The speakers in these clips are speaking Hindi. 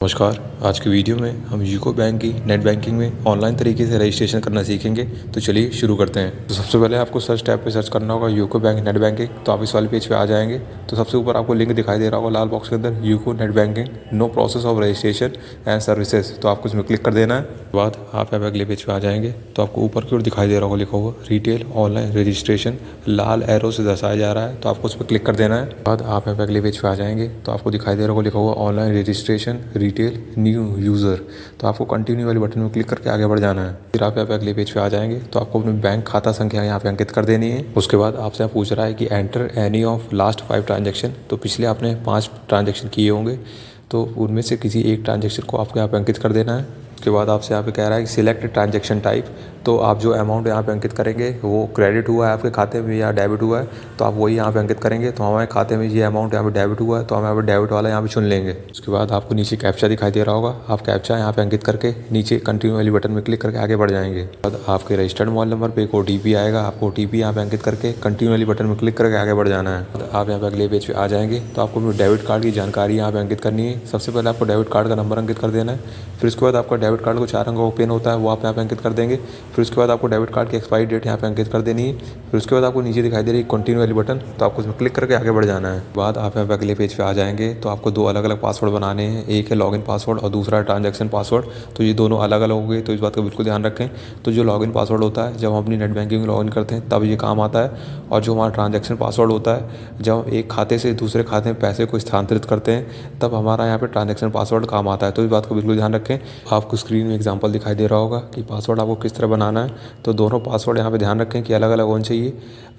नमस्कार। आज की वीडियो में हम यूको बैंक की नेट बैंकिंग में ऑनलाइन तरीके से रजिस्ट्रेशन करना सीखेंगे। तो चलिए शुरू करते हैं। तो सबसे पहले आपको सर्च टैब पे सर्च करना होगा यूको बैंक नेट बैंकिंग। तो आप इस वाले पेज पे आ जाएंगे। तो सबसे ऊपर आपको लिंक दिखाई दे रहा होगा लाल बॉक्स के अंदर, यूको नेट बैंकिंग नो process of registration and services. तो आपको इसमें क्लिक कर देना है। बाद आप यहाँ पे अगले पेज पे आ जाएंगे तो आपको ऊपर की ओर दिखाई दे रहा होगा लिखा हुआ रिटेल ऑनलाइन रजिस्ट्रेशन, लाल एरो से दर्शाया जा रहा है। तो आपको उस पर क्लिक कर देना है। बाद आप यहाँ पे अगले पेज पे आ जाएंगे तो आपको दिखाई दे रहा होगा लिखा हुआ online registration retail new user. तो आपको कंटिन्यू वाले बटन में क्लिक करके आगे बढ़ जाना है। फिर आप यहाँ पे अगले पेज पे आ जाएंगे तो आपको अपनी बैंक खाता संख्या यहाँ पे अंकित कर देनी है। उसके बाद आपसे पूछ रहा है कि enter any of last 5 transaction. तो पिछले आपने 5 ट्रांजेक्शन किए होंगे तो उनमें से किसी एक ट्रांजेक्शन को आपको यहाँ पे अंकित कर देना है। उसके बाद आपसे यहाँ पे कह रहा है कि सिलेक्ट ट्रांजेक्शन टाइप। तो आप जो अमाउंट यहाँ पे अंकित करेंगे वो क्रेडिट हुआ है आपके खाते में या डेबिट हुआ है, तो आप वही यहाँ पे अंकित करेंगे। तो हमारे खाते में ये अमाउंट यहाँ पे डेबिट हुआ है तो हम यहाँ पे डेबिट वाला यहाँ पे चुन लेंगे। उसके बाद आपको नीचे कैप्चा दिखाई दे रहा होगा, आप कैप्चा यहाँ पे अंकित करके नीचे कंटिन्यू वाली बटन में क्लिक करके आगे बढ़ जाएंगे। बाद आपके रजिस्टर्ड मोबाइल नंबर पर एक OTP आएगा, आपको OTP यहाँ पे अंकित करके कंटिन्यू वाली बटन में क्लिक करके आगे बढ़ जाना है। आप यहाँ पे अगले पेज पे आ जाएंगे तो आपको अपने डेबिट कार्ड की जानकारी यहाँ पे अंकित करनी है। सबसे पहले आपको डेबिट कार्ड का नंबर अंकित कर देना है। फिर उसके बाद आपका डेबिट कार्ड को 4 अंकों का पिन होता है वो आप यहाँ पे अंकित कर देंगे। फिर उसके बाद आपको डेबिट कार्ड की एक्सपायरी डेट यहाँ पे अंकित कर देनी है। फिर उसके बाद आपको नीचे दिखाई दे रही है कंटिन्यू वाली बटन, तो आपको उसमें क्लिक करके आगे बढ़ जाना है। बाद आप यहाँ पे अगले पेज पे आ जाएंगे तो आपको 2 अलग अलग पासवर्ड बनाने हैं, एक है लॉगिन पासवर्ड और दूसरा ट्रांजैक्शन पासवर्ड। तो ये दोनों अलग अलग हो गए, तो इस बात का बिल्कुल ध्यान रखें। तो जो लॉगिन पासवर्ड होता है जब हम अपनी नेट बैंकिंग में लॉगिन करते हैं तब ये काम आता है, और जो हमारा ट्रांजैक्शन पासवर्ड होता है जब हम एक खाते से दूसरे खाते में पैसे को स्थानांतरित करते हैं तब हमारा यहाँ पे ट्रांजैक्शन पासवर्ड काम आता है। तो इस बात को बिल्कुल ध्यान रखें। आपको स्क्रीन में एग्जांपल दिखाई दे रहा होगा कि पासवर्ड आपको किस तरह बनाना है। तो दोनों पासवर्ड यहाँ पे ध्यान रखें कि अलग अलग होने चाहिए।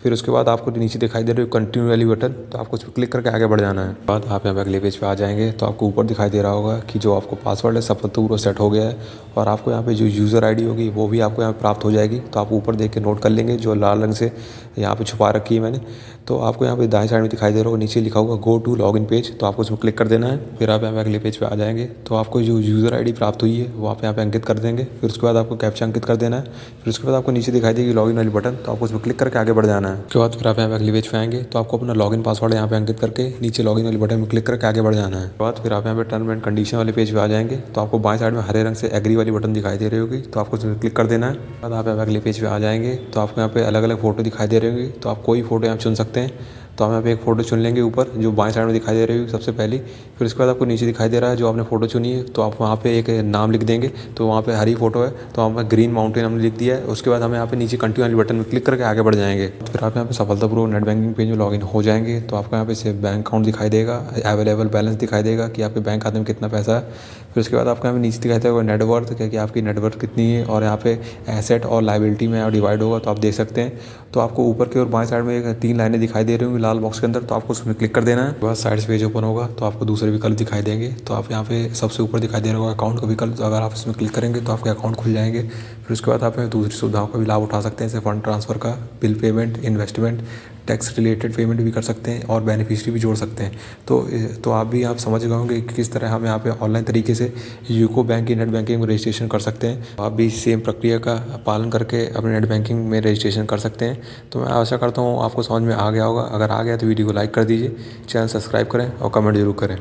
फिर उसके बाद आपको नीचे दिखाई दे रही है कंटिन्यू वाली बटन, तो आपको उस पर क्लिक करके आगे बढ़ जाना है। बाद आप यहाँ पे अगले पेज पे आ जाएंगे तो आपको ऊपर दिखाई दे रहा होगा कि जो आपको पासवर्ड है सफलतापूर्वक सेट हो गया है, और आपको यहाँ पे जो यूज़र ID होगी वो भी आपको यहाँ प्राप्त हो जाएगी। तो आप ऊपर देख के नोट कर लेंगे, जो लाल रंग से यहाँ पे छुपा रखी है मैंने। तो आपको यहाँ पे दाएं साइड में दिखाई दे रहा होगा नीचे लिखा होगा गो टू लॉगिन पेज, तो आपको उसमें क्लिक कर देना है। फिर आप यहाँ पे अगले पेज पे आ जाएंगे तो आपको जो यूज़र ID प्राप्त हुई है वो आप यहाँ पे अंकित कर देंगे। फिर उसके बाद आपको कैप्चा अंकित कर देना है। फिर उसके बाद आपको नीचे दिखाई देगी लॉगिन वाली बटन, तो आपको उसमें क्लिक करके आगे बढ़ जाना है। उसके बाद फिर आप यहाँ पे अगले पेज पे आएंगे तो आपको अपना लॉगिन पासवर्ड यहाँ पे अंकित करके नीचे लॉगिन वाली बटन में क्लिक करके आगे बढ़ जाना है। उसके बाद फिर आप यहाँ पे टर्म एंड कंडीशन वाले पेज पे आ जाएंगे तो आपको बाएं साइड में हरे रंग से एग्री वाली बटन दिखाई दे रही होगी, तो आपको उसमें क्लिक कर देना है। बाद आप यहाँ पे अगले पेज पे आ जाएंगे तो आपको यहाँ पे अलग अलग फोटो दिखाई दे रही होगी, तो आप कोई फोटो यहाँ चुन सकते हैं। तो हम यहाँ पे एक फ़ोटो चुन लेंगे ऊपर जो बाएं साइड में दिखाई दे रही होगी सबसे पहली। फिर उसके बाद आपको नीचे दिखाई दे रहा है जो आपने फ़ोटो चुनी है, तो आप वहाँ पे एक नाम लिख देंगे। तो वहाँ पे हरी फ़ोटो है तो वहाँ पे ग्रीन माउंटेन हमने लिख दिया है। उसके बाद हम यहाँ पे नीचे कंटिन्यू वाली बटन में क्लिक करके आगे बढ़ जाएंगे। फिर आप यहाँ पे सफलतापूर्वक नेट बैंकिंग पेज में लॉगिन हो जाएंगे। तो आपको यहाँ पे से बैंक अकाउंट दिखाई देगा, अवेलेबल बैलेंस दिखाई देगा कि आपके बैंक खाते में कितना पैसा है। फिर उसके बाद आपको यहाँ पे नीचे दिखाई देगा नेटवर्थ, क्या कि आपकी नेटवर्थ कितनी है, और यहाँ पे एसेट और लाइबिलिटी में डिवाइड होगा तो आप देख सकते हैं। तो आपको ऊपर की ओर बाएं साइड में 3 लाइनें दिखाई दे रही होंगी लाल बॉक्स के अंदर, तो आपको उसमें क्लिक कर देना है। बस साइड से पेज ओपन होगा तो आपको दूसरे विकल्प दिखाई देंगे। तो आप यहाँ पे सबसे ऊपर दिखाई दे रहा होगा अकाउंट का विकल्प, तो अगर आप इसमें क्लिक करेंगे तो आपके अकाउंट खुल जाएंगे। फिर उसके बाद आप दूसरी सुविधाओं का भी लाभ उठा सकते हैं, जैसे फंड ट्रांसफ़र का, bill payment, investment, tax related payment भी कर सकते हैं और बेनिफिशियरी भी जोड़ सकते हैं। तो आप समझ गए होंगे कि किस तरह हम यहाँ पे ऑनलाइन तरीके से यूको बैंक की नेट बैंकिंग में रजिस्ट्रेशन कर सकते हैं। आप भी सेम प्रक्रिया का पालन करके अपने नेट बैंकिंग में रजिस्ट्रेशन कर सकते हैं। तो मैं आशा करता हूँ आपको समझ में आ गया होगा। अगर आ गया तो वीडियो को लाइक कर दीजिए, चैनल सब्सक्राइब करें और कमेंट जरूर करें।